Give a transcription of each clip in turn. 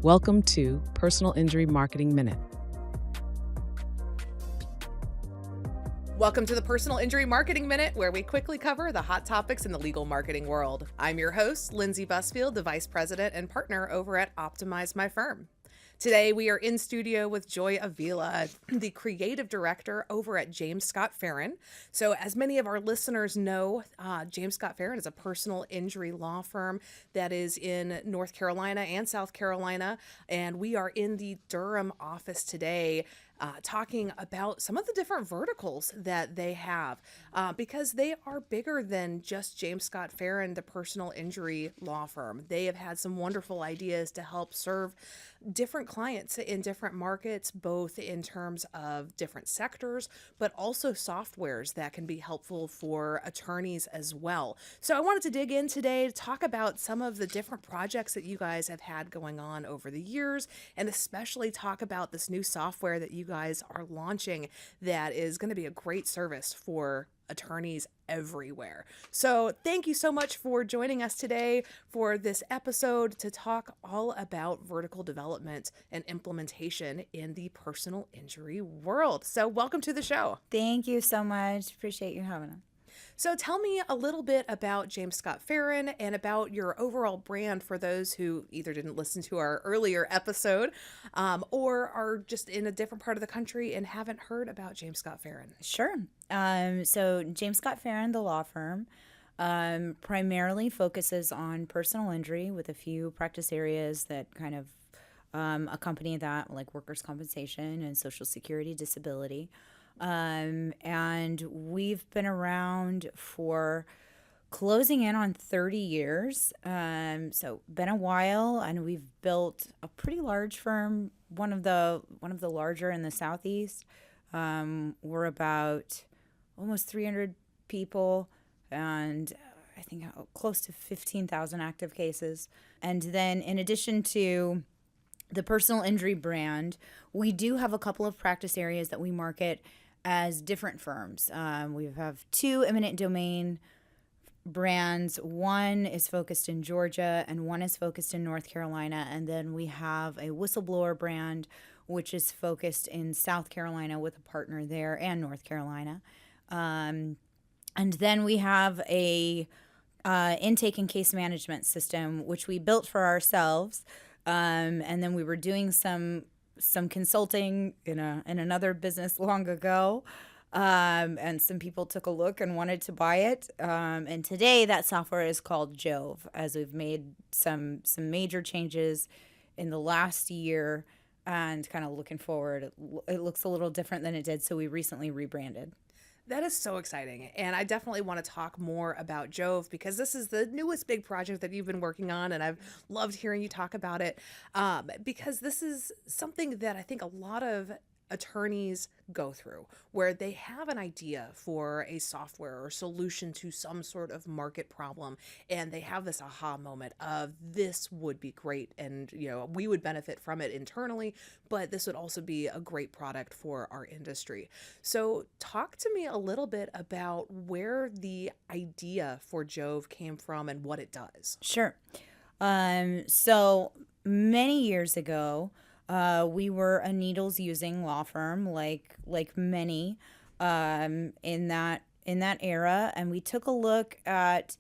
Welcome to Personal Injury Marketing Minute. Welcome to the Personal Injury Marketing Minute, where we quickly cover the hot topics in the legal marketing world. I'm your host, Lindsey Busfield, the Vice President and Partner over at Optimize My Firm. Today, we are in studio with Joy Avila, the Creative Director over at James Scott Farrin. So as many of our listeners know, James Scott Farrin is a personal injury law firm that is in North Carolina and South Carolina. And we are in the Durham office today talking about some of the different verticals that they have because they are bigger than just James Scott Farrin, the personal injury law firm. They have had some wonderful ideas to help serve different clients in different markets, both in terms of different sectors, but also softwares that can be helpful for attorneys as well. So I wanted to dig in today to talk about some of the different projects that you guys have had going on over the years, and especially talk about this new software that you guys are launching that is going to be a great service for attorneys everywhere. So thank you so much for joining us today for this episode to talk all about vertical development and implementation in the personal injury world. So welcome to the show. Thank you so much. Appreciate you having us. So tell me a little bit about James Scott Farrin and about your overall brand for those who either didn't listen to our earlier episode or are just in a different part of the country and haven't heard about James Scott Farrin. Sure. So James Scott Farrin, the law firm, primarily focuses on personal injury with a few practice areas that kind of accompany that, like workers' compensation and Social Security disability. And we've been around for closing in on 30 years. So been a while, and we've built a pretty large firm, one of the larger in the Southeast. We're about almost 300 people, and I think close to 15,000 active cases. And then in addition to the personal injury brand, we do have a couple of practice areas that we market as different firms. We have two eminent domain brands. One is focused in Georgia and one is focused in North Carolina. And then we have a whistleblower brand, which is focused in South Carolina with a partner there and North Carolina. And then we have a intake and case management system, which we built for ourselves. And then we were doing some consulting in another business long ago, and some people took a look and wanted to buy it. And today that software is called Jove, as we've made some major changes in the last year, and kind of looking forward, it looks a little different than it did, so we recently rebranded. That is so exciting. And I definitely want to talk more about Jove because this is the newest big project that you've been working on. And I've loved hearing you talk about it because this is something that I think a lot of attorneys go through, where they have an idea for a software or solution to some sort of market problem, and they have this aha moment of this would be great, and we would benefit from it internally, but this would also be a great product for our industry. So talk to me a little bit about where the idea for Jove came from and what it does. Sure. So many years ago, we were a needles using law firm, like many in that era, and we took a look at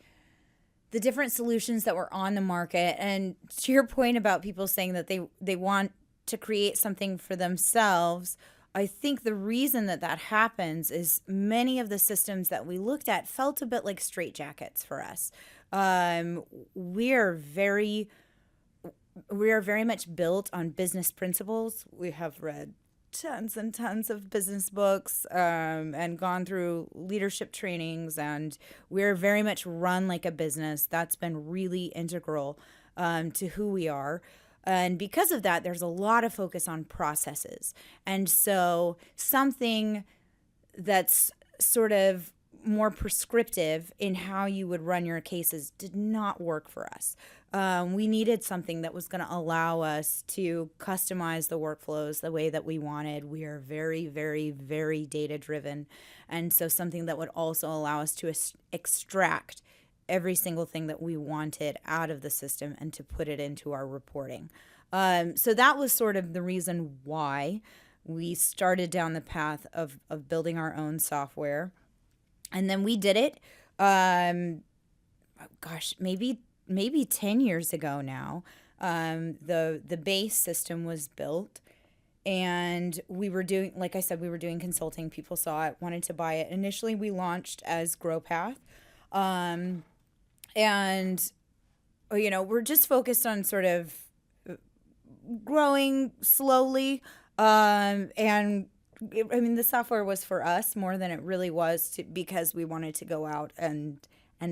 the different solutions that were on the market. And to your point about people saying that they want to create something for themselves, I think the reason that happens is many of the systems that we looked at felt a bit like straitjackets for us. We are very much built on business principles. We have read tons and tons of business books and gone through leadership trainings, and we're very much run like a business. That's been really integral to who we are. And because of that, there's a lot of focus on processes. And so something that's sort of more prescriptive in how you would run your cases did not work for us. We needed something that was going to allow us to customize the workflows the way that we wanted. We are very, very, very data driven. And so something that would also allow us to extract every single thing that we wanted out of the system and to put it into our reporting. So that was sort of the reason why we started down the path of building our own software. And then we did it, maybe 10 years ago now. The base system was built, and we were doing, like I said, we were doing consulting. People saw it, wanted to buy it. Initially, we launched as GrowPath. And, we're just focused on sort of growing slowly. The software was for us more than it really was because we wanted to go out and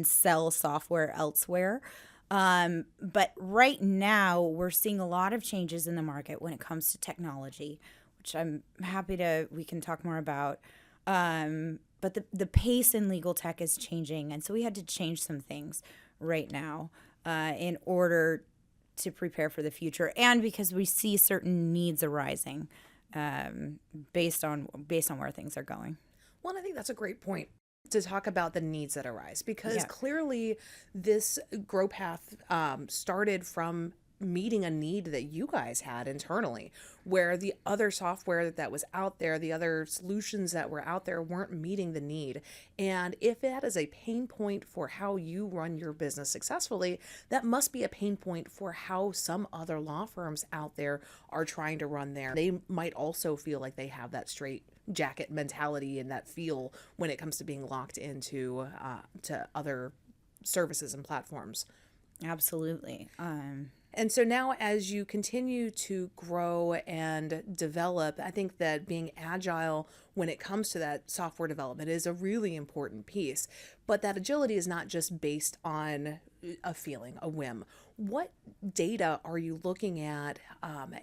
sell software elsewhere. But right now we're seeing a lot of changes in the market when it comes to technology, which I'm happy we can talk more about. But the pace in legal tech is changing. And so we had to change some things right now, in order to prepare for the future, and because we see certain needs arising, based on where things are going. Well, and I think that's a great point to talk about the needs that arise, because Yeah. clearly this GrowPath started from meeting a need that you guys had internally, where the other software that was out there, the other solutions that were out there weren't meeting the need. And if that is a pain point for how you run your business successfully, that must be a pain point for how some other law firms out there are trying to run there. They might also feel like they have that straight jacket mentality and that feel when it comes to being locked into to other services and platforms. Absolutely. And so now, as you continue to grow and develop, I think that being agile when it comes to that software development is a really important piece. But that agility is not just based on a feeling, a whim. What data are you looking at,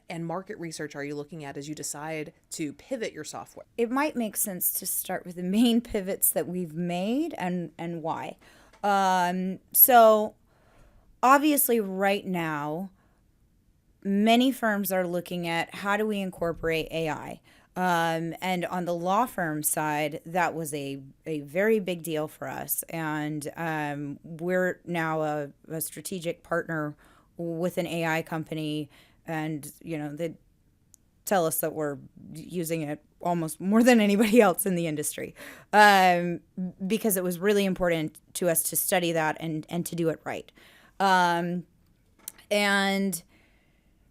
and market research are you looking at as you decide to pivot your software? It might make sense to start with the main pivots that we've made and why. So obviously right now, many firms are looking at how do we incorporate AI. And on the law firm side, that was a very big deal for us. And we're now a strategic partner with an AI company. And, they tell us that we're using it almost more than anybody else in the industry, because it was really important to us to study that and to do it right. And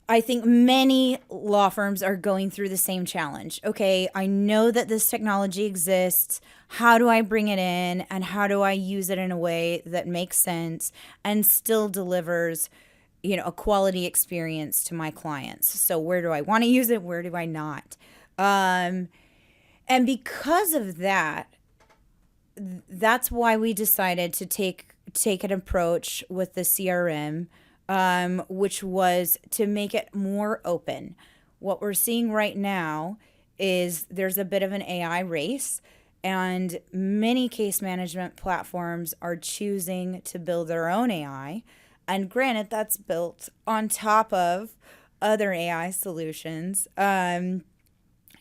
I think many law firms are going through the same challenge. Okay, I know that this technology exists. How do I bring it in, and how do I use it in a way that makes sense and still delivers, a quality experience to my clients? So where do I want to use it? Where do I not? And because of that, that's why we decided to take an approach with the CRM, which was to make it more open. What we're seeing right now is there's a bit of an AI race, and many case management platforms are choosing to build their own AI. And granted, that's built on top of other AI solutions. And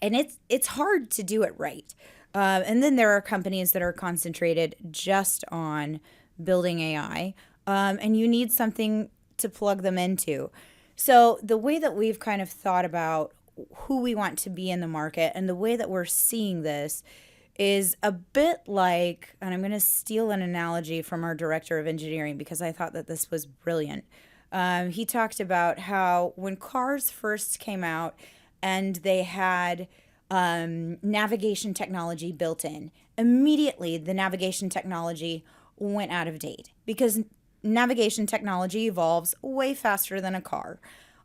it's hard to do it right. And then there are companies that are concentrated just on building AI, and you need something to plug them into. So the way that we've kind of thought about who we want to be in the market and the way that we're seeing this is a bit like, and I'm going to steal an analogy from our director of engineering because I thought that this was brilliant. He talked about how when cars first came out and they had navigation technology built in, immediately the navigation technology went out of date because navigation technology evolves way faster than a car.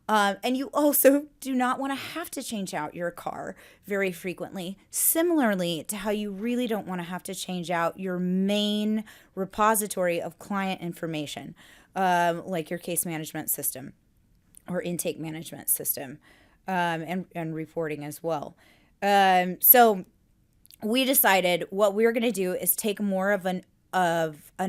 And you also do not want to have to change out your car very frequently, similarly to how you really don't want to have to change out your main repository of client information, like your case management system or intake management system, and reporting as well. So we decided what we're going to do is take more of an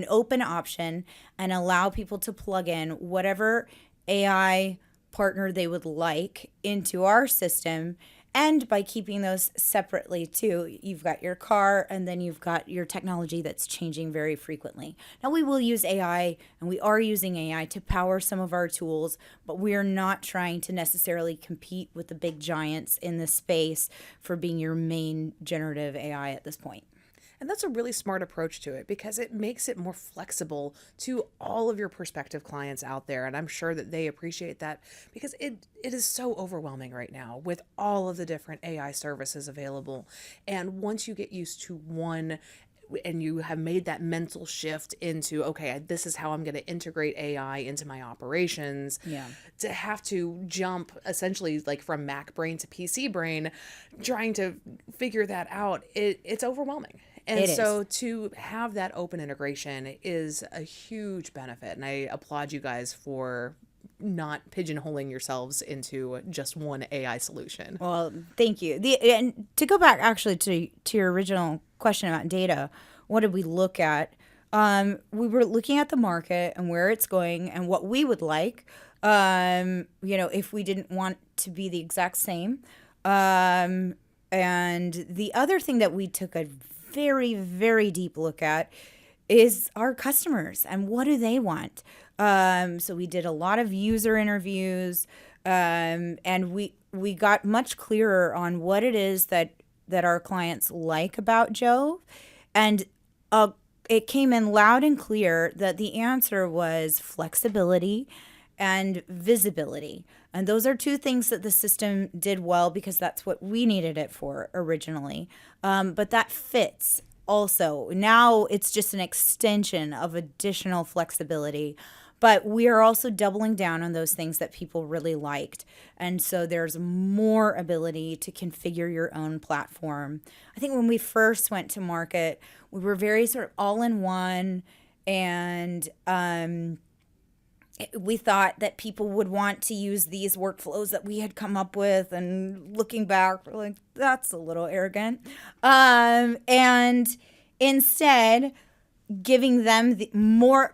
open option and allow people to plug in whatever AI partner they would like into our system And by keeping those separately too, you've got your car and then you've got your technology that's changing very frequently. Now we will use AI, and we are using AI to power some of our tools, but we are not trying to necessarily compete with the big giants in the space for being your main generative AI at this point. And that's a really smart approach to it because it makes it more flexible to all of your prospective clients out there. And I'm sure that they appreciate that because it is so overwhelming right now with all of the different AI services available. And once you get used to one and you have made that mental shift into, okay, this is how I'm going to integrate AI into my operations. Yeah. To have to jump essentially like from Mac brain to PC brain, trying to figure that out, it's overwhelming. And so to have that open integration is a huge benefit. And I applaud you guys for not pigeonholing yourselves into just one AI solution. Well, thank you. And to go back actually to your original question about data, what did we look at? We were looking at the market and where it's going and what we would like, if we didn't want to be the exact same. And the other thing that we took a very, very deep look at is our customers and what do they want. So we did a lot of user interviews, and we got much clearer on what it is that our clients like about Jove, and it came in loud and clear that the answer was flexibility and visibility. And those are two things that the system did well because that's what we needed it for originally. But that fits also. Now it's just an extension of additional flexibility. But we are also doubling down on those things that people really liked. And so there's more ability to configure your own platform. I think when we first went to market, we were very sort of all in one, and we thought that people would want to use these workflows that we had come up with, and looking back, we're like, that's a little arrogant. And instead, giving them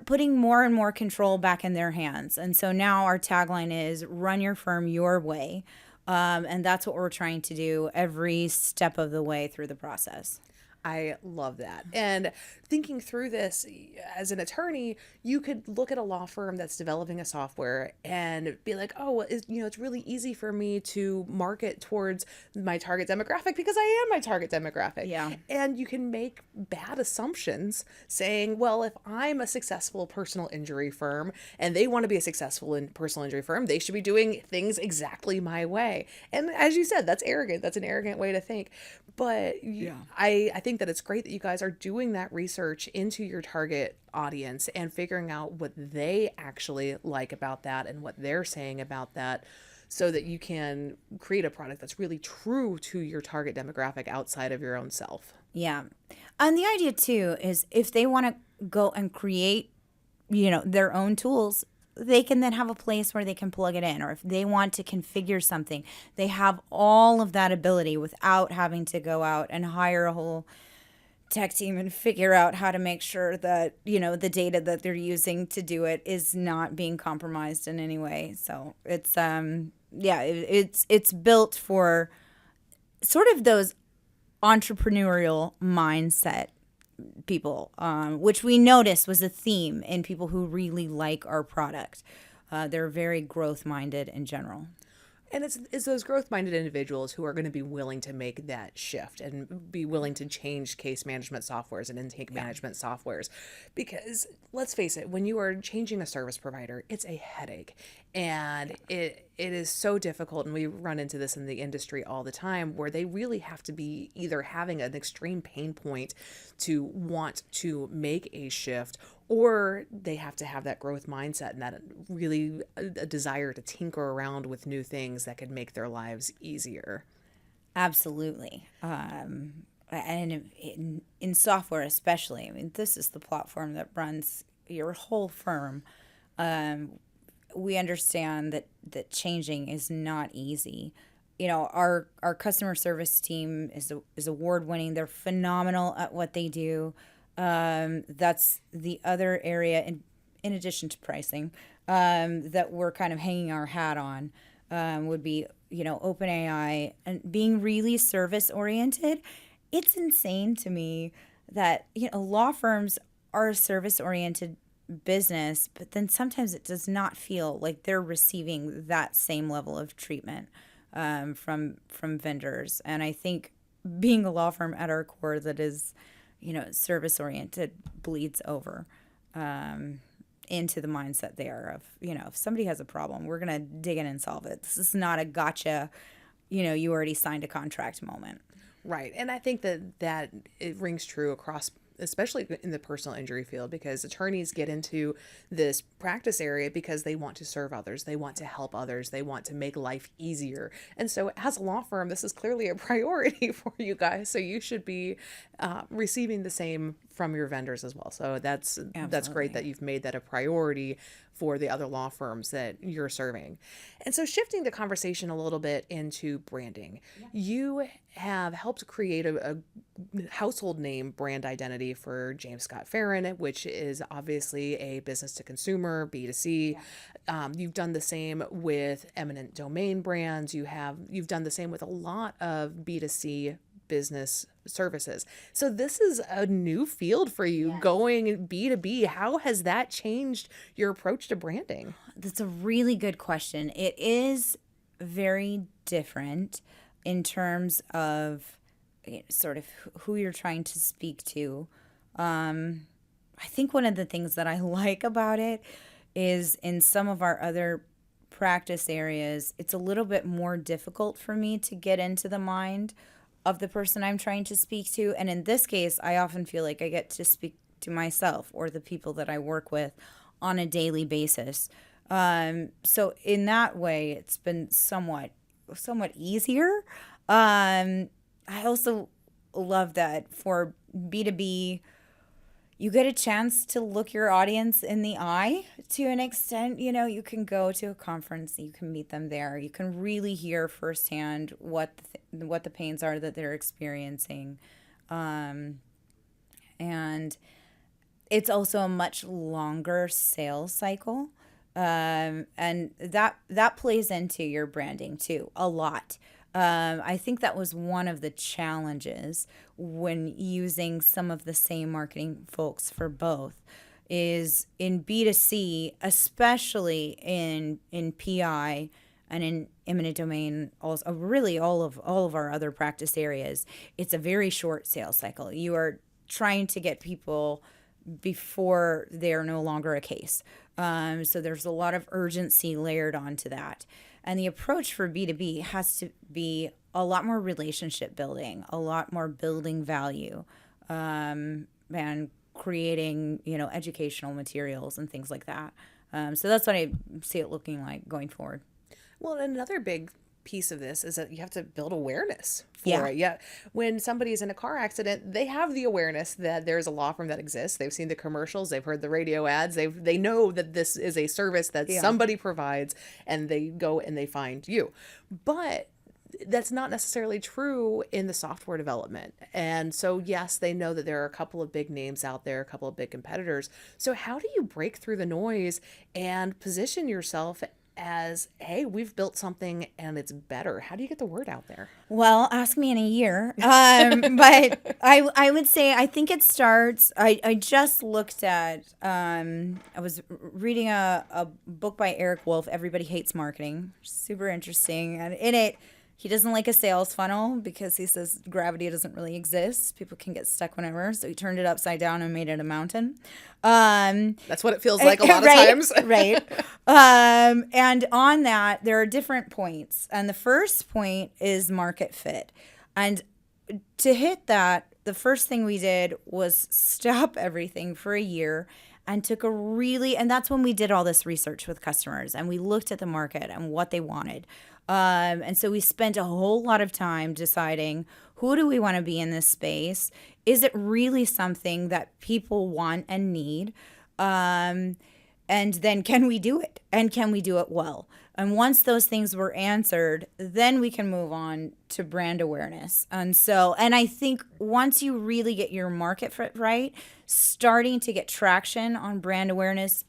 putting more and more control back in their hands. And so now our tagline is run your firm your way. And that's what we're trying to do every step of the way through the process. I love that. And thinking through this as an attorney, you could look at a law firm that's developing a software and be like, oh, well, it's really easy for me to market towards my target demographic because I am my target demographic. Yeah. And you can make bad assumptions saying, well, if I'm a successful personal injury firm and they want to be a successful personal injury firm, they should be doing things exactly my way. And as you said, that's arrogant. That's an arrogant way to think. But yeah. I think that it's great that you guys are doing that research into your target audience and figuring out what they actually like about that and what they're saying about that, so that you can create a product that's really true to your target demographic outside of your own self. Yeah. And the idea too is if they want to go and create, their own tools, they can then have a place where they can plug it in. Or if they want to configure something, they have all of that ability without having to go out and hire a whole tech team and figure out how to make sure that, the data that they're using to do it is not being compromised in any way. So it's, it's built for sort of those entrepreneurial mindset people, which we noticed was a theme in people who really like our product. They're very growth-minded in general. And it's those growth-minded individuals who are going to be willing to make that shift and be willing to change case management softwares and intake management softwares. Because let's face it, when you are changing a service provider, it's a headache. And it is so difficult, and we run into this in the industry all the time, where they really have to be either having an extreme pain point to want to make a shift, or they have to have that growth mindset and that really a desire to tinker around with new things that could make their lives easier. Absolutely. And in software especially, I mean, this is the platform that runs your whole firm. We understand that changing is not easy. Our customer service team is award-winning. They're phenomenal at what they do. That's the other area, in addition to pricing, that we're kind of hanging our hat on, would be OpenAI and being really service oriented, it's insane to me that, law firms are a service oriented business, but then sometimes it does not feel like they're receiving that same level of treatment from vendors. And I think being a law firm at our core that is, service oriented bleeds over into the mindset there of, if somebody has a problem, we're going to dig in and solve it. This is not a gotcha, you already signed a contract moment. Right. And I think that it rings true across, especially in the personal injury field, because attorneys get into this practice area because they want to serve others. They want to help others. They want to make life easier. And so as a law firm, this is clearly a priority for you guys. So you should be receiving the same from your vendors as well. So that's great that you've made that a priority for the other law firms that you're serving. And so shifting the conversation a little bit into branding, you have helped create a household name brand identity for James Scott Farrin, which is obviously a business to consumer, B2C. You've done the same with eminent domain brands. You've done the same with a lot of B2C business services. So this is a new field for you, going B2B. How has that changed your approach to branding? That's a really good question. It is very different in terms of sort of who you're trying to speak to. I think one of the things that I like about it is in some of our other practice areas, it's a little bit more difficult for me to get into the mind of the person I'm trying to speak to. And in this case, I often feel like I get to speak to myself or the people that I work with on a daily basis. So in that way, it's been somewhat easier. I also love that for B2B, you get a chance to look your audience in the eye to an extent. You can go to a conference, you can meet them there, you can really hear firsthand what the pains are that they're experiencing, and it's also a much longer sales cycle, and that plays into your branding too a lot. I think that was one of the challenges when using some of the same marketing folks for both, is in B2C, especially in PI and in eminent domain, also really all of our other practice areas, it's a very short sales cycle. You are trying to get people before they're no longer a case. So there's a lot of urgency layered onto that. And the approach for B2B has to be a lot more relationship building, a lot more building value, and creating, educational materials and things like that. So that's what I see it looking like going forward. Well, another big piece of this is that you have to build awareness for it. Yeah. When somebody's in a car accident, they have the awareness that there's a law firm that exists. They've seen the commercials, they've heard the radio ads, they know that this is a service that somebody provides, and they go and they find you. But that's not necessarily true in the software development. And so, yes, they know that there are a couple of big names out there, a couple of big competitors. So how do you break through the noise and position yourself as, hey, we've built something and it's better? How do you get the word out there? Well, ask me in a year. But I would say, I think it starts, I just looked at, I was reading a book by Eric Wolf, Everybody Hates Marketing. Super interesting. And in it, he doesn't like a sales funnel because he says gravity doesn't really exist. People can get stuck whenever. So he turned it upside down and made it a mountain. That's what it feels like a lot of times. Right. And on that, there are different points. And the first point is market fit. And to hit that, the first thing we did was stop everything for a year and and that's when we did all this research with customers and we looked at the market and what they wanted. And so we spent a whole lot of time deciding, who do we want to be in this space? Is it really something that people want and need? And then can we do it? And can we do it well? And once those things were answered, then we can move on to brand awareness. And I think once you really get your market fit right, starting to get traction on brand awareness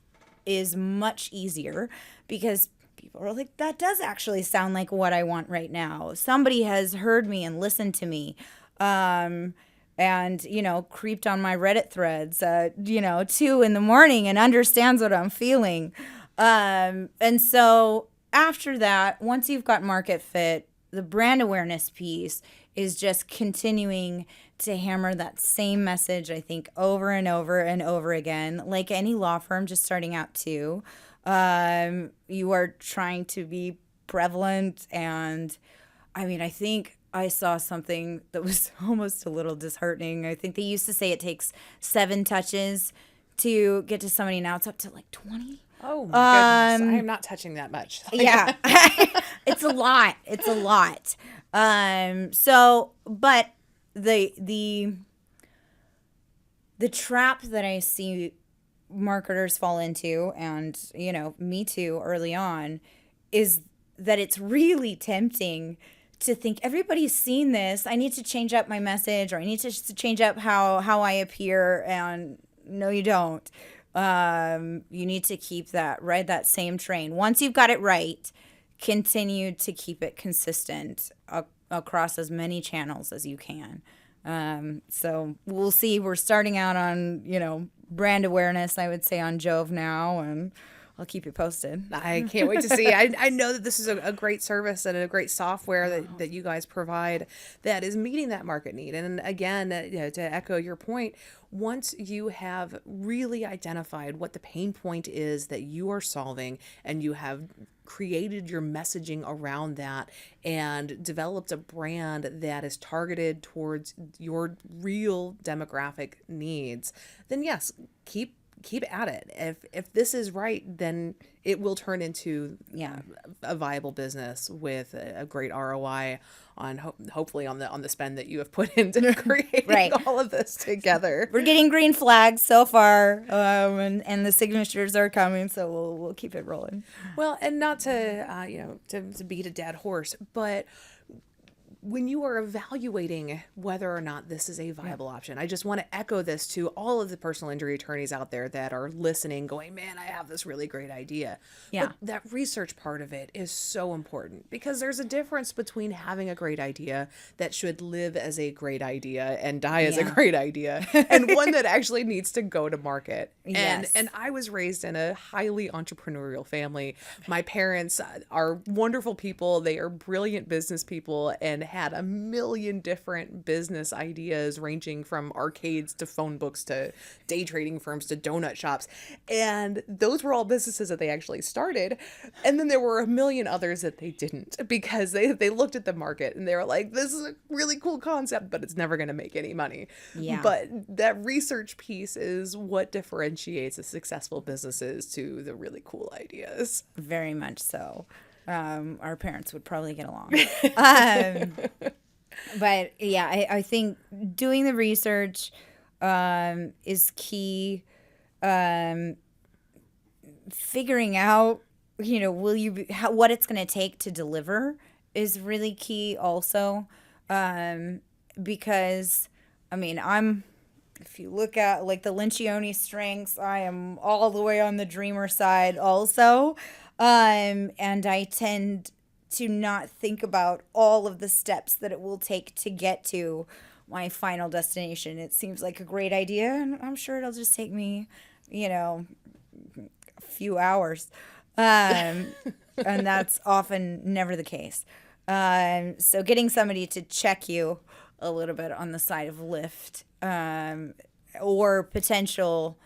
is much easier because people are like, that does actually sound like what I want right now. Somebody has heard me and listened to me. And, creeped on my Reddit threads at, 2 a.m. and understands what I'm feeling. And so after that, once you've got market fit, the brand awareness piece is just continuing to hammer that same message, I think, over and over and over again. Like any law firm just starting out too, you are trying to be prevalent. And I think I saw something that was almost a little disheartening. I think they used to say it takes 7 touches to get to somebody. Now it's up to like 20. Oh my goodness. I am not touching that much. Yeah. It's a lot. It's a lot. But the trap that I see marketers fall into, and, me too early on, is that it's really tempting to think everybody's seen this. I need to change up my message, or I need to change up how I appear. And no, you don't. You need to ride that same train. Once you've got it right, continue to keep it consistent across as many channels as you can. So we'll see. We're starting out on, brand awareness, I would say, on Jove now, and I'll keep you posted. I can't wait to see. I know that this is a great service and a great software that you guys provide that is meeting that market need. And again, to echo your point, once you have really identified what the pain point is that you are solving, and you have created your messaging around that and developed a brand that is targeted towards your real demographic needs, then yes, keep at it. If this is right, then it will turn into a viable business with a great ROI on hopefully on the spend that you have put into creating all of this together. We're getting green flags so far, and the signatures are coming, so we'll keep it rolling. Well, and not to to beat a dead horse, but when you are evaluating whether or not this is a viable option, I just want to echo this to all of the personal injury attorneys out there that are listening, going, man, I have this really great idea. Yeah. But that research part of it is so important, because there's a difference between having a great idea that should live as a great idea and die as a great idea, and one that actually needs to go to market. Yes. And I was raised in a highly entrepreneurial family. My parents are wonderful people. They are brilliant business people and had a million different business ideas, ranging from arcades to phone books to day trading firms to donut shops. And those were all businesses that they actually started. And then there were a million others that they didn't, because they looked at the market and they were like, this is a really cool concept, but it's never going to make any money. Yeah. But that research piece is what differentiates the successful businesses to the really cool ideas. Very much so. Our parents would probably get along. But yeah, I think doing the research is key. Figuring out, what it's going to take to deliver is really key also. Because, if you look at like the Lencioni strengths, I am all the way on the dreamer side also. And I tend to not think about all of the steps that it will take to get to my final destination. It seems like a great idea, and I'm sure it'll just take me, a few hours. And that's often never the case. So getting somebody to check you a little bit on the side of lift, or potential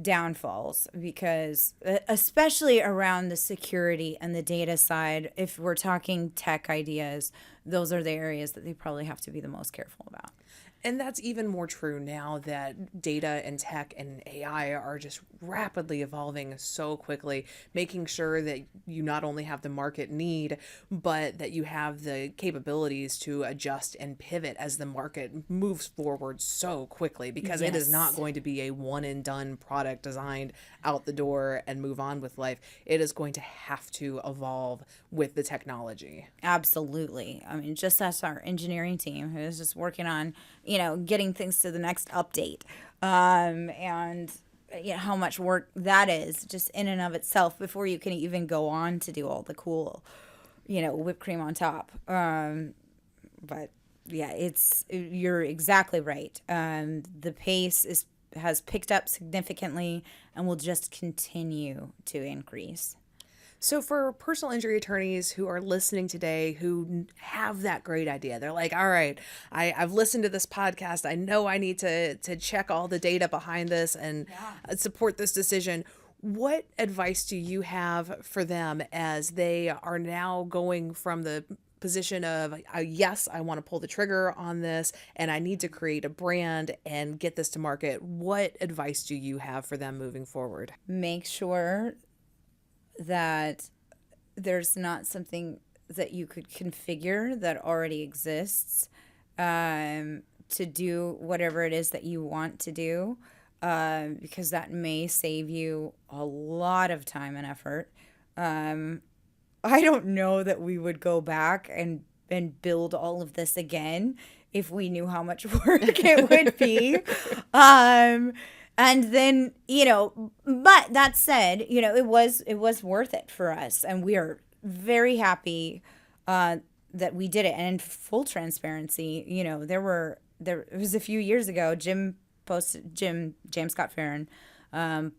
downfalls, because especially around the security and the data side, if we're talking tech ideas, those are the areas that they probably have to be the most careful about. And that's even more true now that data and tech and AI are just rapidly evolving so quickly, making sure that you not only have the market need, but that you have the capabilities to adjust and pivot as the market moves forward so quickly, because it is not going to be a one and done product designed out the door and move on with life. It is going to have to evolve with the technology. Absolutely. Just as our engineering team who is just working on, getting things to the next update. And how much work that is just in and of itself before you can even go on to do all the cool, whipped cream on top. But yeah, you're exactly right. The pace has picked up significantly and will just continue to increase. So for personal injury attorneys who are listening today, who have that great idea, they're like, all right, I've listened to this podcast. I know I need to check all the data behind this and support this decision. What advice do you have for them as they are now going from the position of, yes, I want to pull the trigger on this and I need to create a brand and get this to market? What advice do you have for them moving forward? Make sure that there's not something that you could configure that already exists to do whatever it is that you want to do, because that may save you a lot of time and effort. I don't know that we would go back and build all of this again if we knew how much work it would be. And then, but that said, it was worth it for us. And we are very happy that we did it. And in full transparency, it was a few years ago, James Scott Farrin,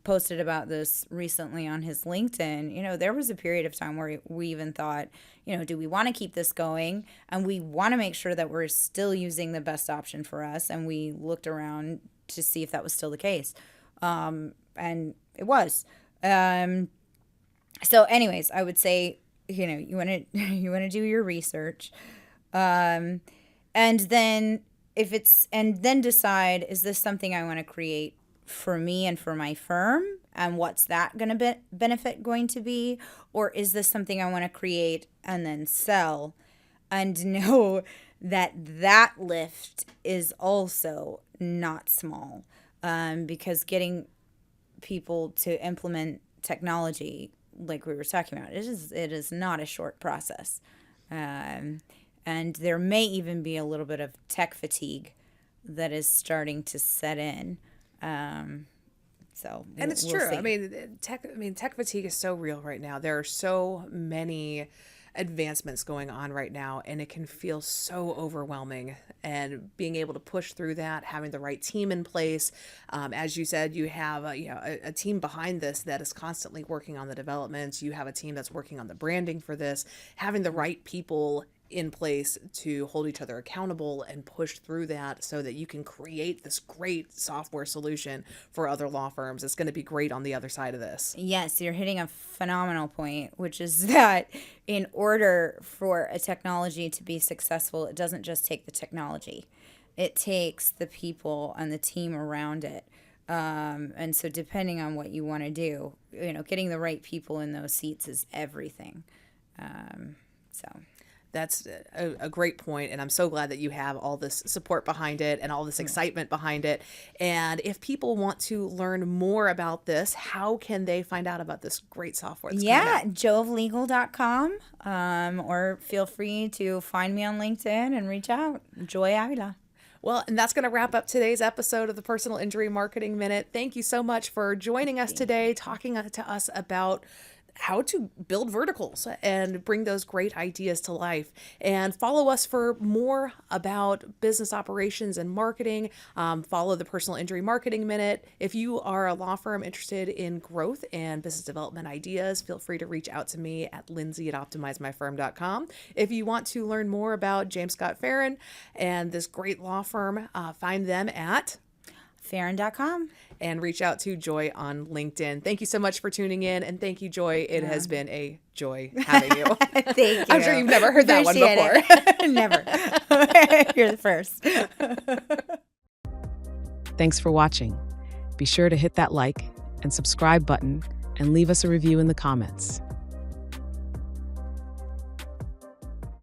posted about this recently on his LinkedIn. There was a period of time where we even thought, do we want to keep this going? And we want to make sure that we're still using the best option for us. And we looked around to see if that was still the case. And it was. So anyways, I would say, you want to do your research. And then decide, is this something I want to create for me and for my firm? And what's that going to benefit going to be? Or is this something I want to create and then sell? And know that lift is also not small, because getting people to implement technology, like we were talking about, it is not a short process. And there may even be a little bit of tech fatigue that is starting to set in. And it's we'll true. See. Tech fatigue is so real right now. There are so many advancements going on right now, and it can feel so overwhelming. And being able to push through that, having the right team in place, as you said, you have a team behind this that is constantly working on the developments. You have a team that's working on the branding for this, having the right people in place to hold each other accountable and push through that so that you can create this great software solution for other law firms. It's going to be great on the other side of this. Yes, you're hitting a phenomenal point, which is that in order for a technology to be successful, it doesn't just take the technology. It takes the people and the team around it. And so depending on what you want to do, getting the right people in those seats is everything. That's a great point, and I'm so glad that you have all this support behind it and all this excitement behind it. And if people want to learn more about this, how can they find out about this great software? Jovelegal.com, or feel free to find me on LinkedIn and reach out. Joy Avila. Well, and that's going to wrap up today's episode of the Personal Injury Marketing Minute. Thank you so much for joining us today, talking to us about how to build verticals and bring those great ideas to life. And follow us for more about business operations and marketing. Follow the Personal Injury Marketing Minute. If you are a law firm interested in growth and business development ideas, feel free to reach out to me at lindsey@optimizemyfirm.com. If you want to learn more about James Scott Farrin and this great law firm, find them at Farrin.com. And reach out to Joy on LinkedIn. Thank you so much for tuning in. And thank you, Joy. It has been a joy having you. Thank you. I'm sure you've never heard that one before. Never. You're the first. Thanks for watching. Be sure to hit that like and subscribe button and leave us a review in the comments.